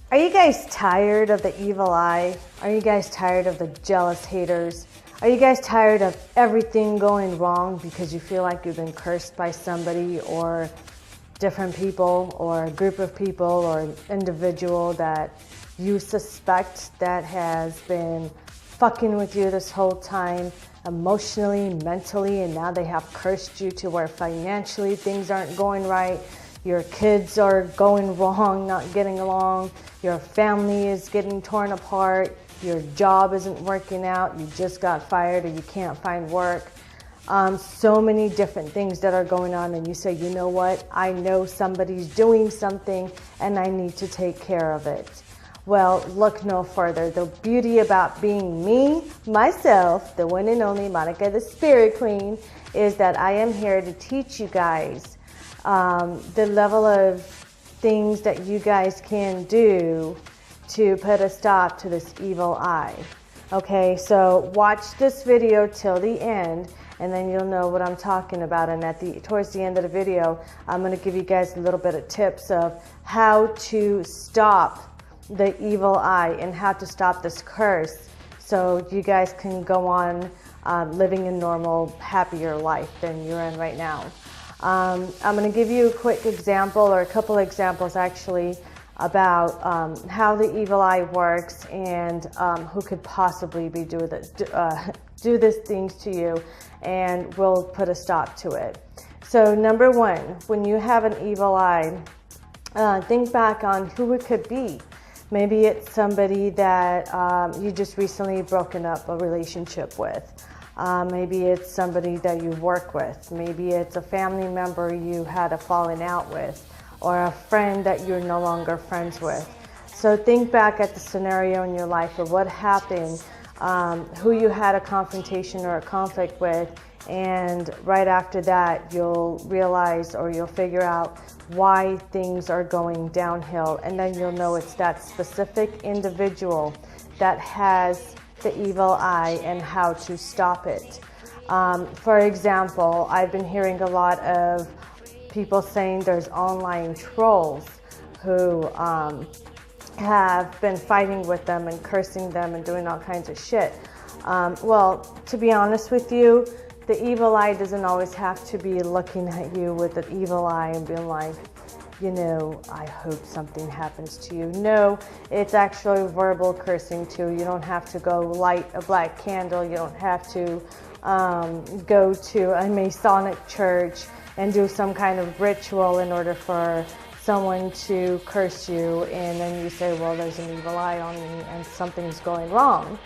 Are you guys tired of the evil eye? Are you guys tired of the jealous haters? Are you guys tired of everything going wrong because you feel like you've been cursed by somebody or different people or a group of people or an individual that you suspect that has been fucking with you this whole time, emotionally, mentally, and now they have cursed you to where financially things aren't going right? Your kids are going wrong, not getting along. Your family is getting torn apart. Your job isn't working out. You just got fired or you can't find work. So many different things that are going on, and you say, you know what? I know somebody's doing something and I need to take care of it. Well, look no further. The beauty about being me, myself, the one and only Monica the Spirit Queen, is that I am here to teach you guys the level of things that you guys can do to put a stop to this evil eye. Okay, so watch this video till the end and then you'll know what I'm talking about. And towards the end of the video, I'm going to give you guys a little bit of tips of how to stop the evil eye and how to stop this curse so you guys can go on living a normal, happier life than you're in right now. I'm going to give you a quick example, or a couple examples actually, about how the evil eye works and who could possibly be do these things to you, and we'll put a stop to it. So number one, when you have an evil eye, think back on who it could be. Maybe it's somebody that you just recently broken up a relationship with. Maybe it's somebody that you work with. Maybe it's a family member you had a falling out with, or a friend that you're no longer friends with. So think back at the scenario in your life of what happened, who you had a confrontation or a conflict with, and right after that you'll realize or you'll figure out why things are going downhill, and then you'll know it's that specific individual that has the evil eye and how to stop it. For example, I've been hearing a lot of people saying there's online trolls who have been fighting with them and cursing them and doing all kinds of shit. Well, to be honest with you, the evil eye doesn't always have to be looking at you with an evil eye and being like, you know, I hope something happens to you. No, it's actually verbal cursing too. You don't have to go light a black candle. You don't have to go to a Masonic church and do some kind of ritual in order for someone to curse you, and then you say, well, there's an evil eye on me and something's going wrong.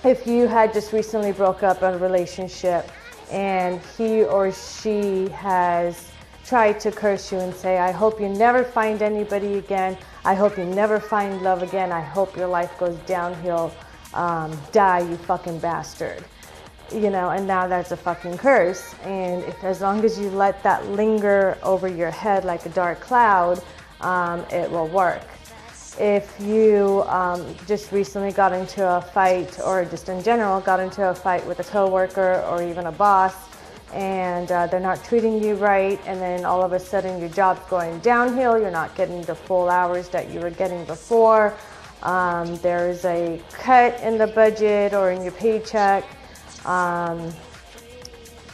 If you had just recently broke up a relationship and he or she has tried to curse you and say, I hope you never find anybody again. I hope you never find love again. I hope your life goes downhill. Die, you fucking bastard. You know, and now that's a fucking curse. And as long as you let that linger over your head like a dark cloud, it will work. If you just recently got into a fight, or just in general got into a fight with a coworker or even a boss, and they're not treating you right, and then all of a sudden your job's going downhill, you're not getting the full hours that you were getting before, there's a cut in the budget or in your paycheck,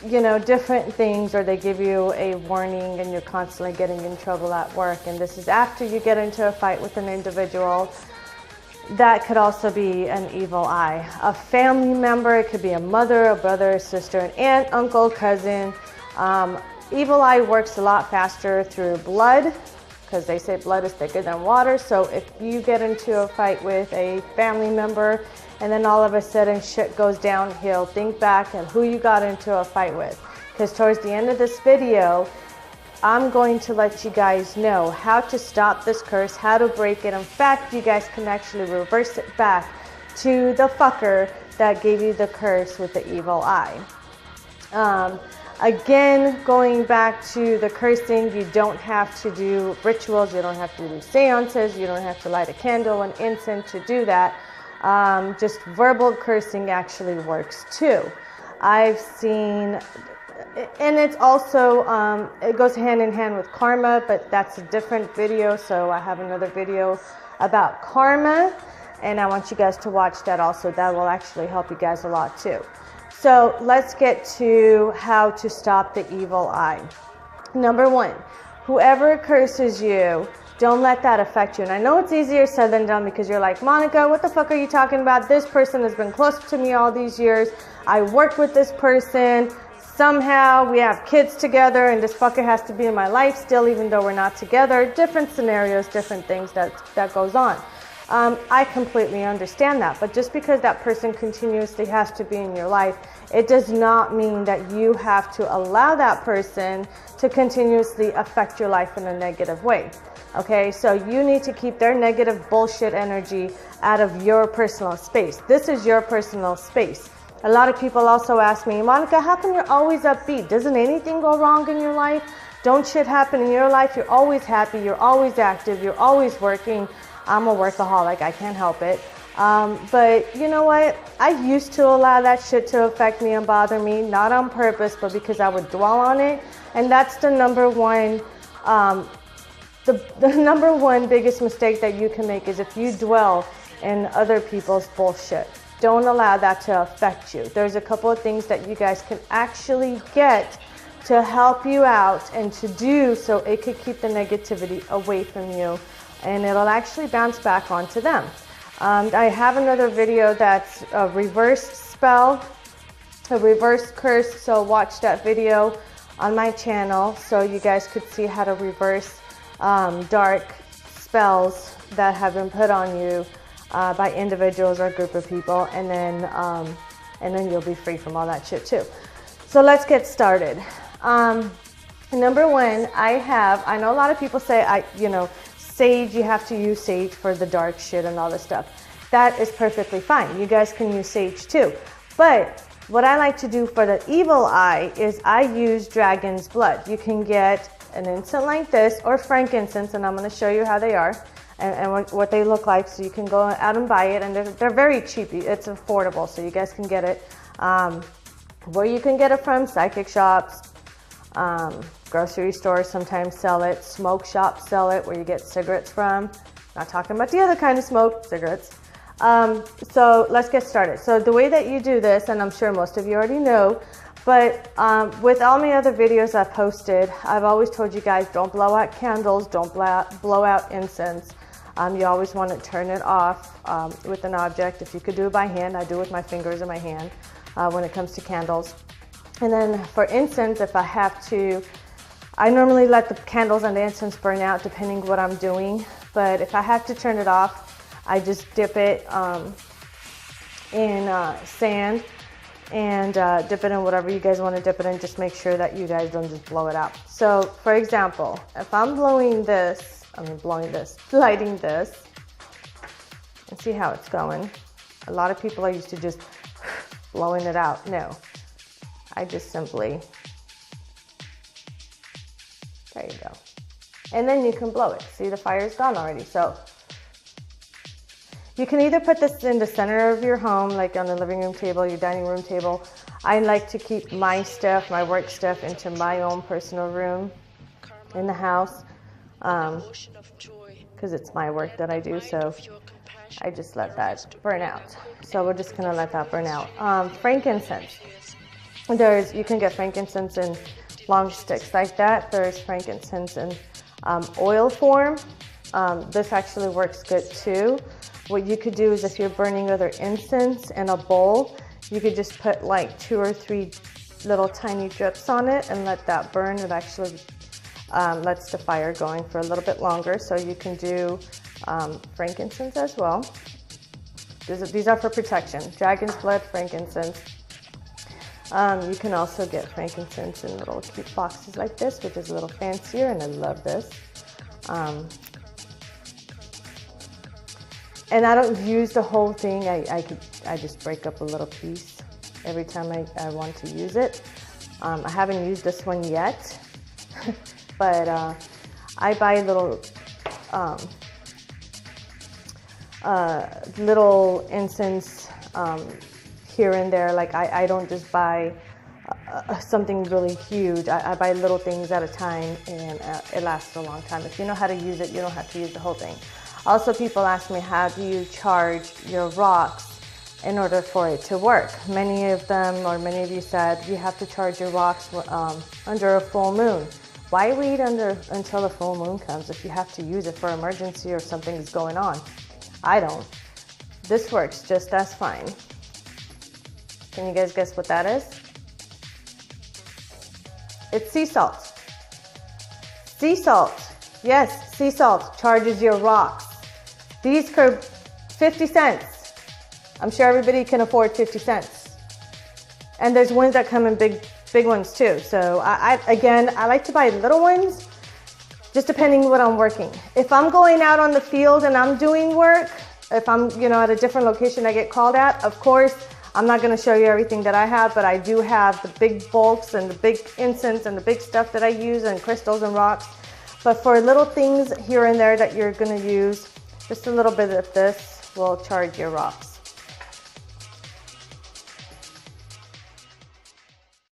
you know, different things, or they give you a warning and you're constantly getting in trouble at work, and this is after you get into a fight with an individual. That could also be an evil eye. A family member, it could be a mother, a brother, a sister, an aunt, uncle, cousin. Evil eye works a lot faster through blood, because they say blood is thicker than water. So if you get into a fight with a family member and then all of a sudden shit goes downhill, think back at who you got into a fight with. Because towards the end of this video, I'm going to let you guys know how to stop this curse, how to break it. In fact, you guys can actually reverse it back to the fucker that gave you the curse with the evil eye. Again, going back to the cursing, you don't have to do rituals, you don't have to do seances, you don't have to light a candle and incense to do that. Just verbal cursing actually works too. I've seen, and it's also, it goes hand in hand with karma, but that's a different video. So I have another video about karma, and I want you guys to watch that also. That will actually help you guys a lot too. So let's get to how to stop the evil eye. Number one, whoever curses you, don't let that affect you. And I know it's easier said than done, because you're like, Monica, what the fuck are you talking about? This person has been close to me all these years. I worked with this person. Somehow we have kids together, and this fucker has to be in my life still, even though we're not together. Different scenarios, different things that goes on. I completely understand that. But just because that person continuously has to be in your life, it does not mean that you have to allow that person to continuously affect your life in a negative way. Okay, so you need to keep their negative bullshit energy out of your personal space. This is your personal space. A lot of people also ask me, Monica, how come you're always upbeat? Doesn't anything go wrong in your life? Don't shit happen in your life? You're always happy, you're always active, you're always working. I'm a workaholic, I can't help it. But you know what? I used to allow that shit to affect me and bother me, not on purpose, but because I would dwell on it. And that's the number one, the number one biggest mistake that you can make is if you dwell in other people's bullshit. Don't allow that to affect you. There's a couple of things that you guys can actually get to help you out and to do so it could keep the negativity away from you, and it'll actually bounce back onto them. I have another video that's a reverse spell, a reverse curse, so watch that video on my channel so you guys could see how to reverse dark spells that have been put on you by individuals or a group of people, and then you'll be free from all that shit too. So let's get started. Number one, I know a lot of people say, sage, you have to use sage for the dark shit and all this stuff. That is perfectly fine. You guys can use sage too. But what I like to do for the evil eye is I use dragon's blood. You can get an incense like this or frankincense, and I'm going to show you how they are and what they look like, so you can go out and buy it. And they're very cheap. It's affordable, so you guys can get it. Where you can get it from, psychic shops, grocery stores sometimes sell it, smoke shops sell it, where you get cigarettes from. Not talking about the other kind of smoke, cigarettes. So let's get started. So the way that you do this, and I'm sure most of you already know, but with all my other videos I've posted, I've always told you guys, don't blow out candles, don't blow out incense. You always want to turn it off with an object. If you could do it by hand, I do it with my fingers in my hand when it comes to candles. And then for incense, if I have to, I normally let the candles and the incense burn out depending what I'm doing. But if I have to turn it off, I just dip it in sand and dip it in whatever you guys want to dip it in. Just make sure that you guys don't just blow it out. So for example, if I'm lighting this, and see how it's going. A lot of people are used to just blowing it out. No, I just simply, there you go. And then you can blow it. See, the fire's gone already. So you can either put this in the center of your home, like on the living room table, your dining room table. I like to keep my stuff, my work stuff, into my own personal room in the house, because it's my work that I do, so I just let that burn out. So we're just gonna let that burn out. Frankincense. You can get frankincense in long sticks like that. There's frankincense in oil form. This actually works good too. What you could do is, if you're burning other incense in a bowl, you could just put like 2 or 3 little tiny drips on it and let that burn. It actually lets the fire going for a little bit longer. So you can do frankincense as well. These are for protection. Dragon's blood, frankincense. You can also get frankincense in little cute boxes like this, which is a little fancier, and I love this. And I don't use the whole thing. I just break up a little piece every time I want to use it. I haven't used this one yet, but I buy little incense here and there. Like I don't just buy something really huge. I buy little things at a time, and it lasts a long time. If you know how to use it, you don't have to use the whole thing. Also, people ask me, how do you charge your rocks in order for it to work? Many of them, or many of you said, you have to charge your rocks under a full moon. Why wait until the full moon comes if you have to use it for emergency or something is going on? I don't. This works just as fine. Can you guys guess what that is? It's sea salt. Sea salt. Yes, sea salt charges your rocks. These cost 50 cents. I'm sure everybody can afford 50 cents. And there's ones that come in big ones too. So I like to buy little ones, just depending what I'm working. If I'm going out on the field and I'm doing work, if I'm at a different location I get called at, of course, I'm not going to show you everything that I have, but I do have the big bulks and the big incense and the big stuff that I use, and crystals and rocks. But for little things here and there that you're going to use, just a little bit of this will charge your rocks.